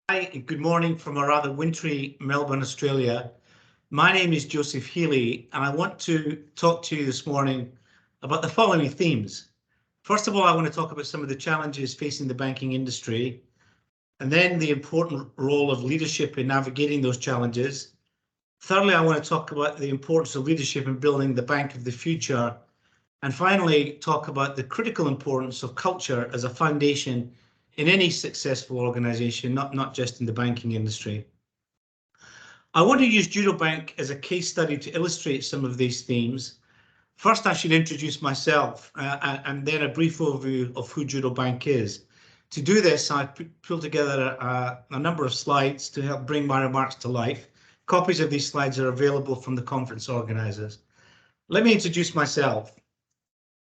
Hi, good morning from a rather wintry Melbourne, Australia. My name is Joseph Healy, and I want to talk to you this morning about the following themes. First of all, I want to talk about some of the challenges facing the banking industry, and then the important role of leadership in navigating those challenges. Thirdly, I want to talk about the importance of leadership in building the bank of the future. And finally, talk about the critical importance of culture as a foundation in any successful organization, not just in the banking industry. I want to use Judo Bank as a case study to illustrate some of these themes. First, I should introduce myself and then a brief overview of who Judo Bank is. To do this, I pulled together a number of slides to help bring my remarks to life. Copies of these slides are available from the conference organizers. Let me introduce myself.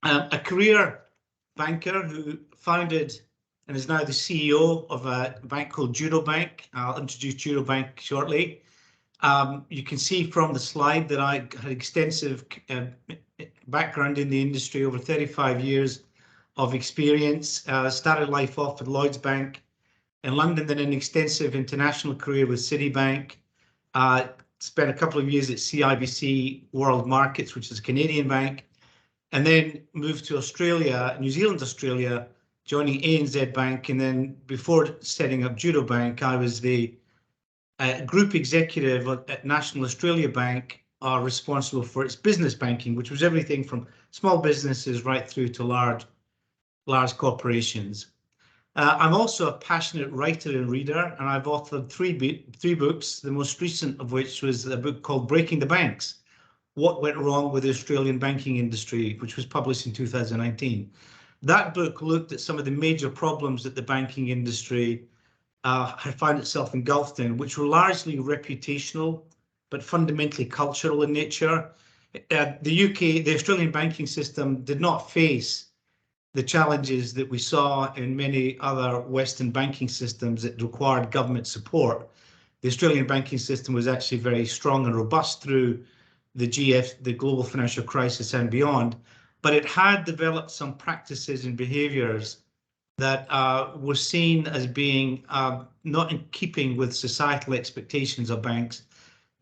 A career banker who founded and is now the CEO of a bank called Judo Bank. I'll introduce Judo Bank shortly. You can see from the slide that I had extensive background in the industry, over 35 years of experience. Started life off at Lloyds Bank in London, then an extensive international career with Citibank. Spent a couple of years at CIBC World Markets, which is a Canadian bank, and then moved to Australia, New Zealand, Australia, joining ANZ Bank. And then before setting up Judo Bank, I was the group executive at National Australia Bank, responsible for its business banking, which was everything from small businesses right through to large corporations. I'm also a passionate writer and reader, and I've authored three books, the most recent of which was a book called Breaking the Banks: What Went Wrong with the Australian Banking Industry, which was published in 2019. That book looked at some of the major problems that the banking industry had found itself engulfed in, which were largely reputational, but fundamentally cultural in nature. The Australian banking system did not face the challenges that we saw in many other Western banking systems that required government support. The Australian banking system was actually very strong and robust through the global financial crisis and beyond, but it had developed some practices and behaviors that were seen as being not in keeping with societal expectations of banks.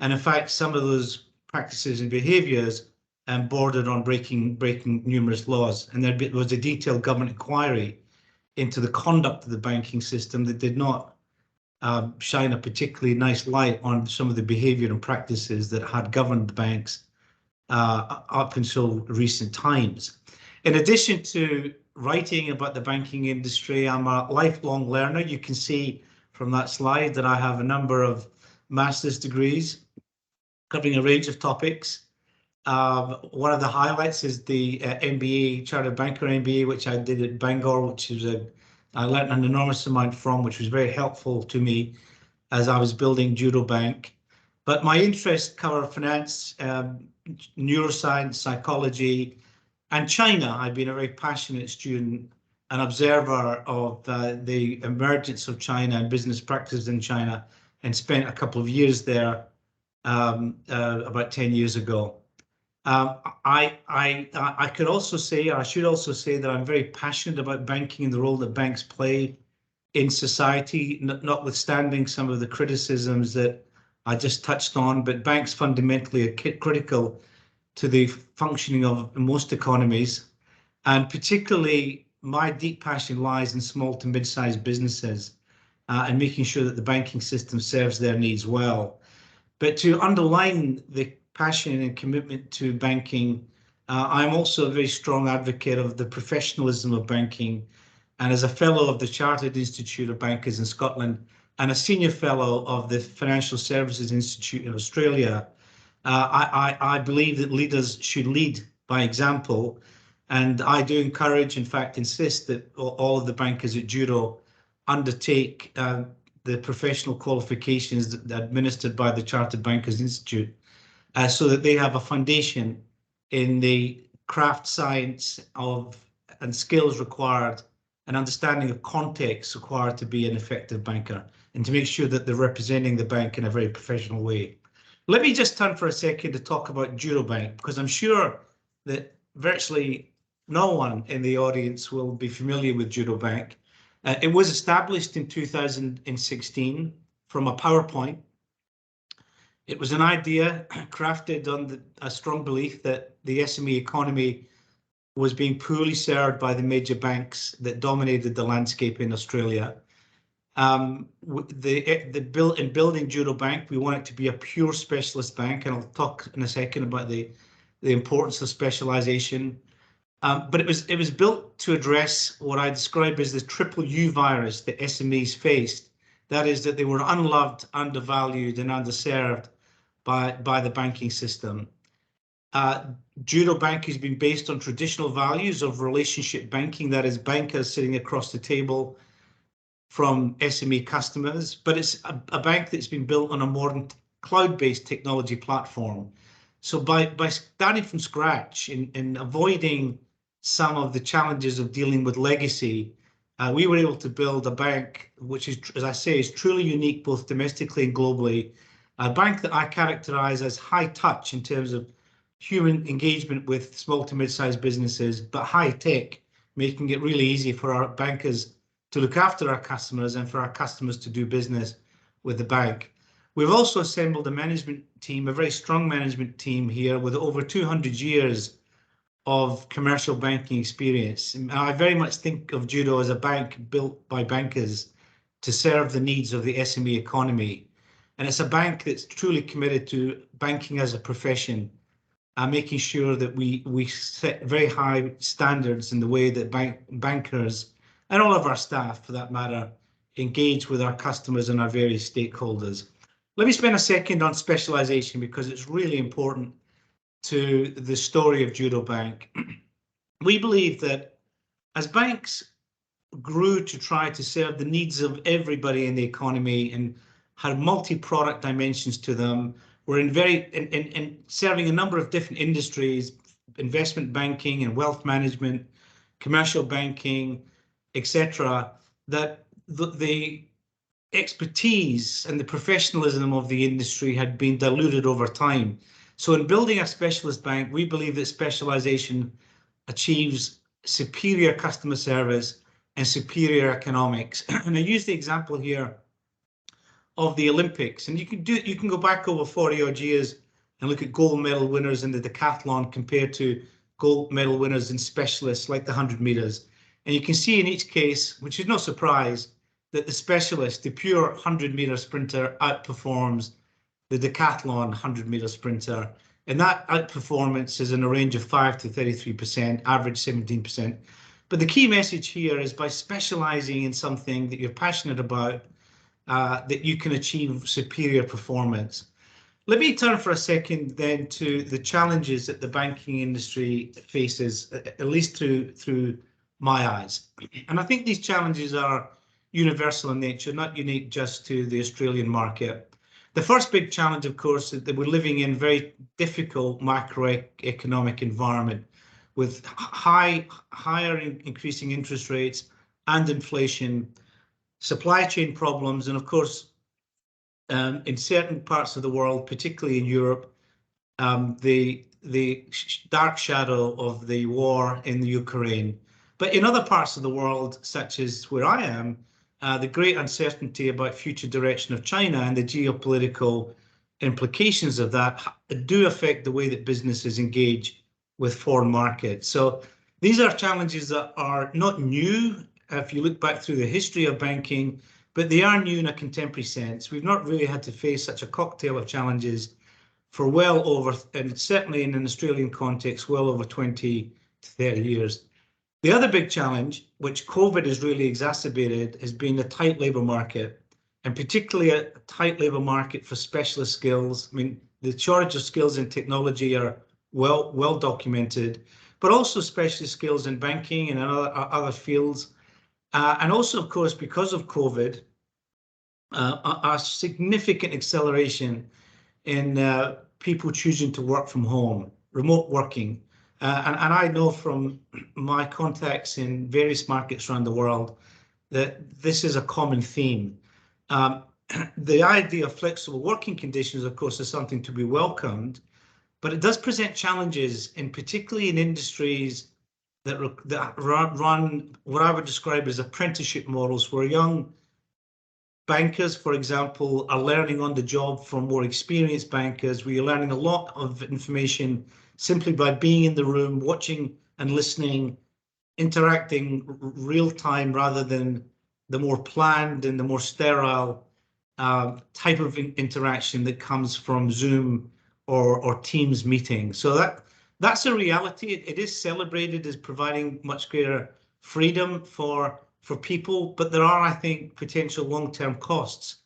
And in fact, some of those practices and behaviors bordered on breaking numerous laws. And there was a detailed government inquiry into the conduct of the banking system that did not shine a particularly nice light on some of the behavior and practices that had governed banks up until recent times. In addition to writing about the banking industry, I'm a lifelong learner. You can see from that slide that I have a number of master's degrees covering a range of topics. One of the highlights is the MBA, Chartered Banker MBA, which I did at Bangor, which is I learned an enormous amount from, which was very helpful to me as I was building Judo Bank. But my interests cover finance, neuroscience, psychology, and China. I've been a very passionate student and observer of the emergence of China and business practices in China, and spent a couple of years there about 10 years ago. I could also say, or I should also say, that I'm very passionate about banking and the role that banks play in society, notwithstanding some of the criticisms that I just touched on, but banks fundamentally are critical to the functioning of most economies, and particularly my deep passion lies in small to mid-sized businesses and making sure that the banking system serves their needs well. But to underline the passion and commitment to banking, I'm also a very strong advocate of the professionalism of banking, and as a fellow of the Chartered Institute of Bankers in Scotland and a senior fellow of the Financial Services Institute in Australia, I believe that leaders should lead by example, and I do encourage, in fact, insist that all of the bankers at Judo undertake the professional qualifications administered by the Chartered Bankers Institute, so that they have a foundation in the craft science and skills required, and understanding of context required to be an effective banker, and to make sure that they're representing the bank in a very professional way. Let me just turn for a second to talk about Judo Bank, because I'm sure that virtually no one in the audience will be familiar with Judo Bank. It was established in 2016 from a PowerPoint. It was an idea crafted on a strong belief that the SME economy was being poorly served by the major banks that dominated the landscape in Australia. In building Judo Bank, we want it to be a pure specialist bank, and I'll talk in a second about the importance of specialization. But it was built to address what I describe as the triple U virus that SMEs faced. That is, that they were unloved, undervalued, and underserved by the banking system. Judo Bank has been based on traditional values of relationship banking, that is, bankers sitting across the table from SME customers, but it's a bank that's been built on a modern cloud-based technology platform. So by starting from scratch and avoiding some of the challenges of dealing with legacy, we were able to build a bank which is, as I say, is truly unique both domestically and globally. A bank that I characterize as high touch in terms of human engagement with small to mid-sized businesses, but high tech, making it really easy for our bankers to look after our customers and for our customers to do business with the bank. We've also assembled a management team, a very strong management team here with over 200 years of commercial banking experience. And I very much think of Judo as a bank built by bankers to serve the needs of the SME economy. And it's a bank that's truly committed to banking as a profession, making sure that we set very high standards in the way that bankers and all of our staff, for that matter, engage with our customers and our various stakeholders. Let me spend a second on specialization because it's really important to the story of Judo Bank. We believe that as banks grew to try to serve the needs of everybody in the economy and had multi-product dimensions to them, we're in serving a number of different industries, investment banking and wealth management, commercial banking, etc., that the expertise and the professionalism of the industry had been diluted over time. So in building a specialist bank, we believe that specialization achieves superior customer service and superior economics. And I use the example here of the Olympics, and you can go back over 40 odd years and look at gold medal winners in the decathlon compared to gold medal winners in specialists like the 100 meters. And you can see in each case, which is no surprise, that the specialist, the pure 100-meter sprinter, outperforms the decathlon 100-meter sprinter. And that outperformance is in a range of 5 to 33%, average 17%. But the key message here is by specializing in something that you're passionate about, that you can achieve superior performance. Let me turn for a second then to the challenges that the banking industry faces, at least through my eyes. And I think these challenges are universal in nature, not unique just to the Australian market. The first big challenge, of course, is that we're living in a very difficult macroeconomic environment with higher increasing interest rates and inflation, supply chain problems, and of course, in certain parts of the world, particularly in Europe, the dark shadow of the war in the Ukraine. But in other parts of the world, such as where I am, the great uncertainty about future direction of China and the geopolitical implications of that do affect the way that businesses engage with foreign markets. So these are challenges that are not new if you look back through the history of banking, but they are new in a contemporary sense. We've not really had to face such a cocktail of challenges for well over, and certainly in an Australian context, well over 20 to 30 years. The other big challenge, which COVID has really exacerbated, has been the tight labour market, and particularly a tight labour market for specialist skills. I mean, the shortage of skills in technology are well documented, but also specialist skills in banking and other fields. And also, of course, because of COVID, a significant acceleration in people choosing to work from home, remote working. And I know from my contacts in various markets around the world that this is a common theme. The idea of flexible working conditions, of course, is something to be welcomed, but it does present challenges, particularly in industries that run what I would describe as apprenticeship models, where young bankers, for example, are learning on the job from more experienced bankers. We are learning a lot of information simply by being in the room, watching and listening, interacting real time rather than the more planned and the more sterile type of interaction that comes from Zoom or Teams meetings. So that's a reality. It is celebrated as providing much greater freedom for people, but there are, I think, potential long-term costs.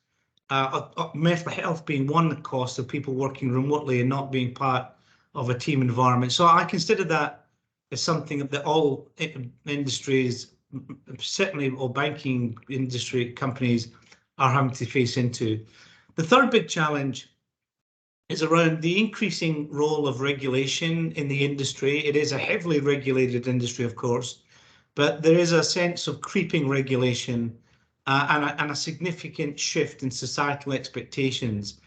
Mental health being one cost of people working remotely and not being part of a team environment. So I consider that as something that all industries, certainly all banking industry companies, are having to face into. The third big challenge is around the increasing role of regulation in the industry. It is a heavily regulated industry, of course, but there is a sense of creeping regulation and a significant shift in societal expectations.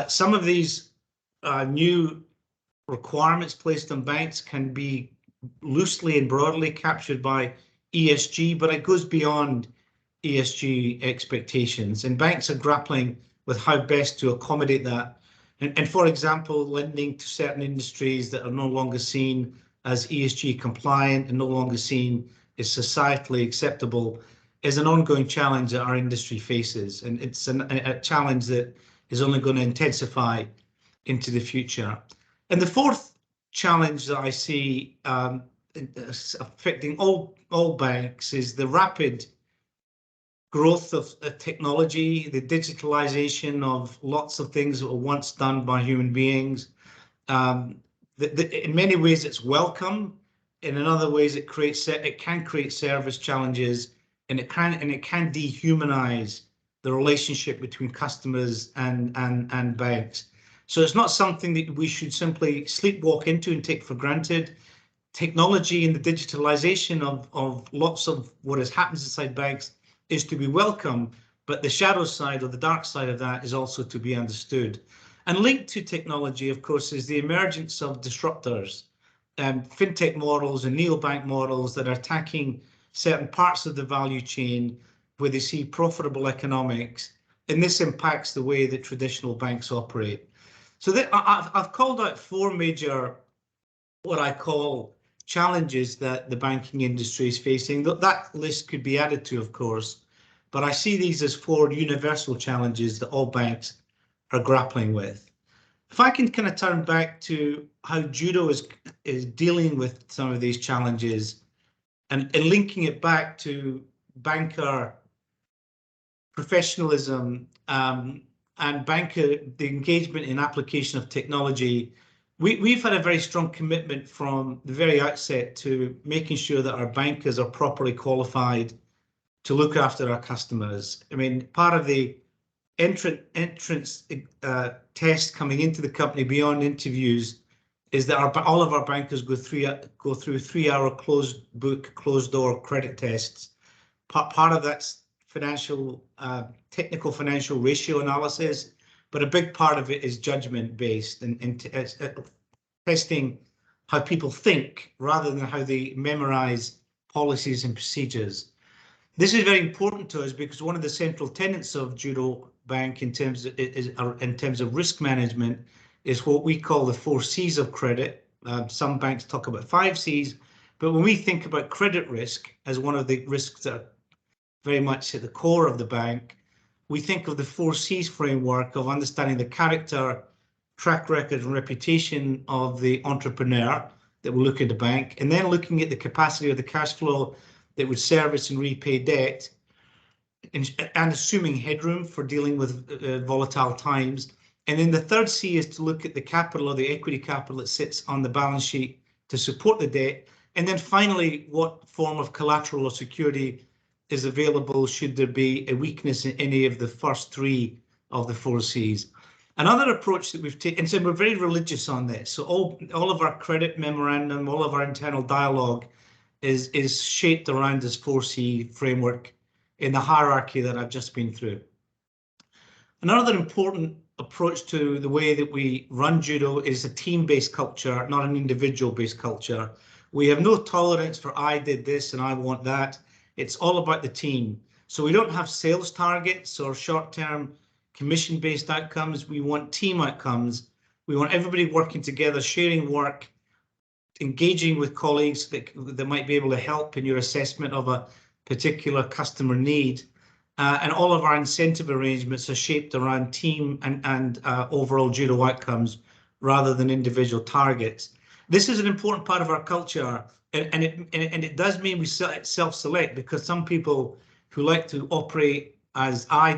Some of these new requirements placed on banks can be loosely and broadly captured by ESG, but it goes beyond ESG expectations, and banks are grappling with how best to accommodate that. And for example, lending to certain industries that are no longer seen as ESG compliant and no longer seen as societally acceptable is an ongoing challenge that our industry faces. And it's a challenge that is only going to intensify into the future. And the fourth challenge that I see affecting all banks is the rapid growth of technology, the digitalization of lots of things that were once done by human beings. In many ways, it's welcome. In other ways, it can create service challenges, and it can dehumanize the relationship between customers and banks. So it's not something that we should simply sleepwalk into and take for granted. Technology and the digitalization of lots of what has happened inside banks is to be welcome, but the shadow side or the dark side of that is also to be understood. And linked to technology, of course, is the emergence of disruptors, fintech models and neobank models that are attacking certain parts of the value chain where they see profitable economics, and this impacts the way that traditional banks operate. So I've called out four major, what I call, challenges that the banking industry is facing. That list could be added to, of course, but I see these as four universal challenges that all banks are grappling with. If I can kind of turn back to how Judo is dealing with some of these challenges and linking it back to banker professionalism and banker, the engagement in application of technology, we've had a very strong commitment from the very outset to making sure that our bankers are properly qualified to look after our customers. I mean, part of the entrance test coming into the company beyond interviews is that all of our bankers go through 3-hour closed book, closed door credit tests. Part of that's technical financial ratio analysis, but a big part of it is judgment based and testing how people think rather than how they memorize policies and procedures. This is very important to us because one of the central tenets of Judo Bank in terms of risk management is what we call the 4 C's of credit. Some banks talk about 5 C's, but when we think about credit risk as one of the risks that are very much at the core of the bank, we think of the 4 C's framework of understanding the character, track record and reputation of the entrepreneur that will look at the bank, and then looking at the capacity of the cash flow that would service and repay debt, and assuming headroom for dealing with volatile times. And then the 3rd C is to look at the capital or the equity capital that sits on the balance sheet to support the debt. And then finally, what form of collateral or security is available should there be a weakness in any of the first 3 of the 4 C's. Another approach that we've taken, so we're very religious on this. So all of our credit memorandum, all of our internal dialogue is shaped around this 4C framework in the hierarchy that I've just been through. Another important approach to the way that we run Judo is a team-based culture, not an individual-based culture. We have no tolerance for I did this and I want that. It's all about the team. So we don't have sales targets or short-term commission-based outcomes. We want team outcomes. We want everybody working together, sharing work, engaging with colleagues that might be able to help in your assessment of a particular customer need. And all of our incentive arrangements are shaped around team and overall Judo outcomes rather than individual targets. This is an important part of our culture, and it does mean we self-select, because some people who like to operate as I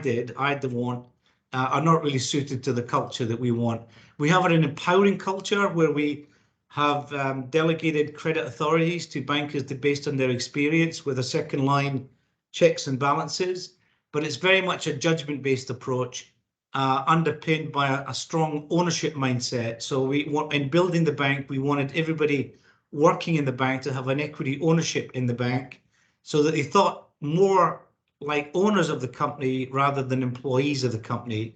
want, are not really suited to the culture that we want. We have an empowering culture where we have delegated credit authorities to bankers based on their experience with a second line checks and balances, but it's very much a judgment-based approach, underpinned by a strong ownership mindset. So we want, in building the bank, we wanted everybody working in the bank to have an equity ownership in the bank, so that they thought more like owners of the company rather than employees of the company.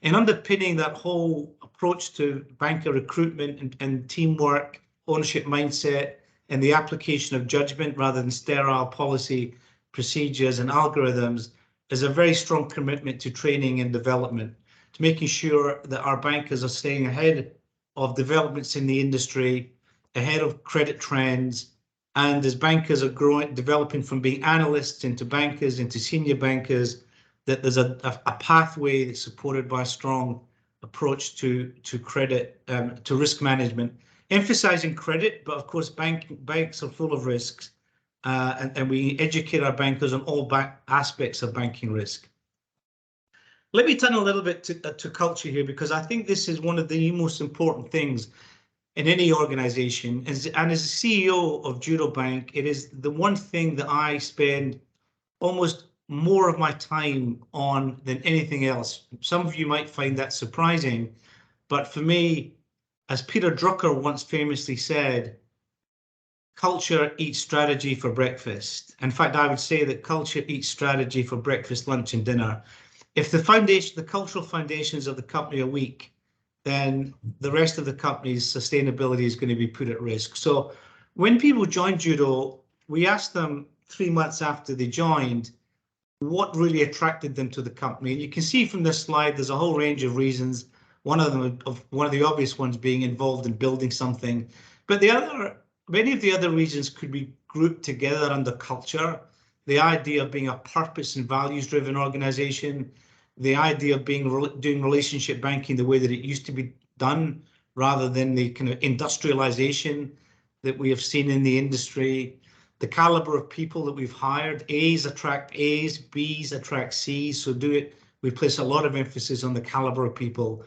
And underpinning that whole approach to banker recruitment and teamwork, ownership mindset, and the application of judgment rather than sterile policy, procedures and algorithms, is a very strong commitment to training and development, to making sure that our bankers are staying ahead of developments in the industry, ahead of credit trends. And as bankers are growing, developing from being analysts into bankers, into senior bankers, that there's a pathway that's supported by a strong approach to credit, to risk management, emphasizing credit, but of course banks are full of risks, and we educate our bankers on all aspects of banking risk. Let me turn a little bit to culture here, because I think this is one of the most important things in any organization. And as a CEO of Judo Bank, it is the one thing that I spend almost more of my time on than anything else. Some of you might find that surprising, but for me, as Peter Drucker once famously said, culture eats strategy for breakfast. In fact, I would say that culture eats strategy for breakfast, lunch, and dinner. If the cultural foundations of the company are weak, then the rest of the company's sustainability is going to be put at risk. So when people join Judo, we asked them 3 months after they joined what really attracted them to the company. And you can see from this slide, there's a whole range of reasons. One of the obvious ones being involved in building something, but many of the other reasons could be grouped together under culture. The idea of being a purpose and values driven organization, the idea of doing relationship banking the way that it used to be done, rather than the kind of industrialization that we have seen in the industry, the caliber of people that we've hired. A's attract A's, B's attract C's. So we place a lot of emphasis on the caliber of people.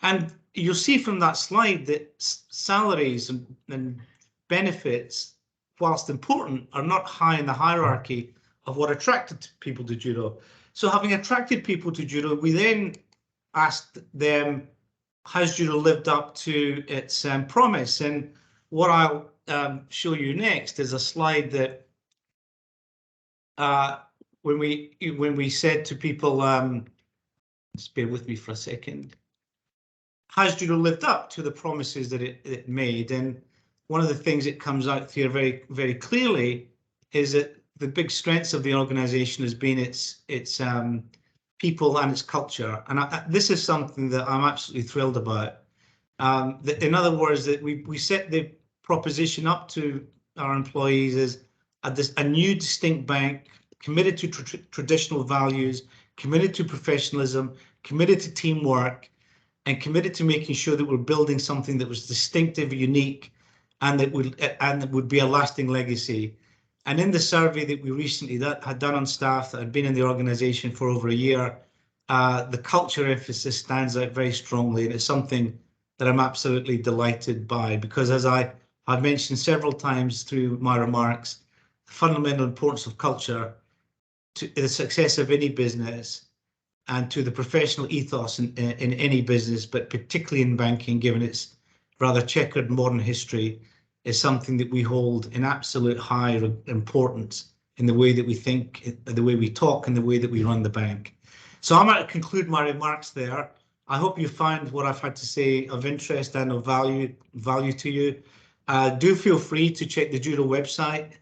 And you'll see from that slide that salaries and benefits, whilst important, are not high in the hierarchy of what attracted people to Judo. So having attracted people to Judo, we then asked them, has Judo lived up to its promise? And what I'll show you next is a slide that when we said to people, just bear with me for a second, has Judo lived up to the promises that it made? And one of the things that comes out here very, very clearly is that the big strengths of the organization has been its people and its culture. And this is something that I'm absolutely thrilled about. In other words, that we set the proposition up to our employees as a new distinct bank, committed to traditional values, committed to professionalism, committed to teamwork, and committed to making sure that we're building something that was distinctive, unique, and that would be a lasting legacy. And in the survey that we recently had done on staff that had been in the organization for over a year, the culture emphasis stands out very strongly, and it's something that I'm absolutely delighted by, because as I've mentioned several times through my remarks, the fundamental importance of culture to the success of any business and to the professional ethos in any business, but particularly in banking, given its rather checkered modern history, is something that we hold in absolute high importance in the way that we think, the way we talk, and the way that we run the bank. So I'm going to conclude my remarks there. I hope you find what I've had to say of interest and of value to you. Do feel free to check the Judo website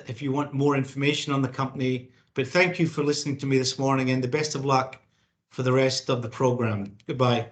if you want more information on the company. But thank you for listening to me this morning, and the best of luck for the rest of the program. Goodbye.